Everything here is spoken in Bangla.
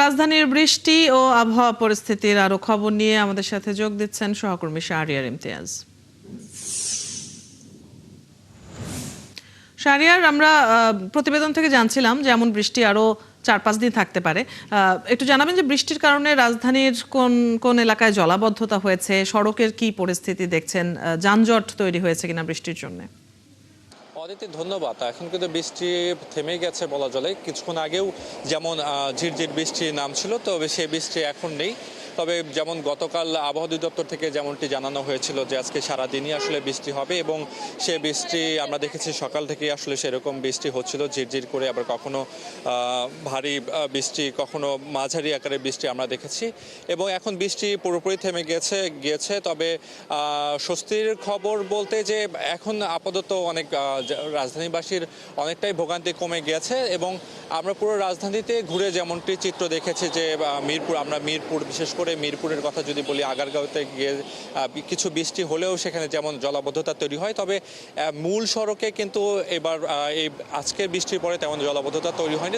রাজধানীর বৃষ্টি ও আবহাওয়া পরিস্থিতির আরো খবর নিয়ে আমাদের সাথে যোগ দিচ্ছেন সহকর্মী শাহরিয়ার ইমতিয়াজ। শাহরিয়ার, আমরা প্রতিবেদন থেকে জানছিলাম যে এমন বৃষ্টি আরো 4-5 দিন থাকতে পারে। একটু জানাবেন যে বৃষ্টির কারণে রাজধানীর কোন কোন এলাকায় জলাবদ্ধতা হয়েছে, সড়কের কি পরিস্থিতি দেখছেন, যানজট তৈরি হয়েছে কিনা বৃষ্টির জন্য? অদিতি, ধন্যবাদ। এখন কিন্তু বৃষ্টি থেমে গেছে বলা চলে। কিছুক্ষণ আগেও যেমন ঝিরঝির বৃষ্টি নামছিল, তবে সেই বৃষ্টি এখন নেই। তবে যেমন গতকাল আবহাওয়া অধিদপ্তর থেকে যেমনটি জানানো হয়েছিল যে আজকে সারাদিনই আসলে বৃষ্টি হবে, এবং সে বৃষ্টি আমরা দেখেছি সকাল থেকেই আসলে সেরকম বৃষ্টি হচ্ছিল ঝিরঝির করে, আবার কখনো ভারী বৃষ্টি, কখনো মাঝারি আকারের বৃষ্টি আমরা দেখেছি। এবং এখন বৃষ্টি পুরোপুরি থেমে গিয়েছে। তবে স্বস্তির খবর বলতে যে এখন আপাতত অনেক রাজধানীবাসীর অনেকটাই ভোগান্তি কমে গিয়েছে, এবং আমরা পুরো রাজধানীতে ঘুরে যেমনটি চিত্র দেখেছি যে মিরপুর, বিশেষ করে মিরপুরের কথা যদি বলি, আগারগাঁওতে গিয়ে কিছু বৃষ্টি হলেও সেখানে যেমন জলাবদ্ধতা তৈরি হয়, তবে মূল সড়কে কিন্তু এবার এই আজকের বৃষ্টির পরে তেমন জলাবদ্ধতা তৈরি হয়নি।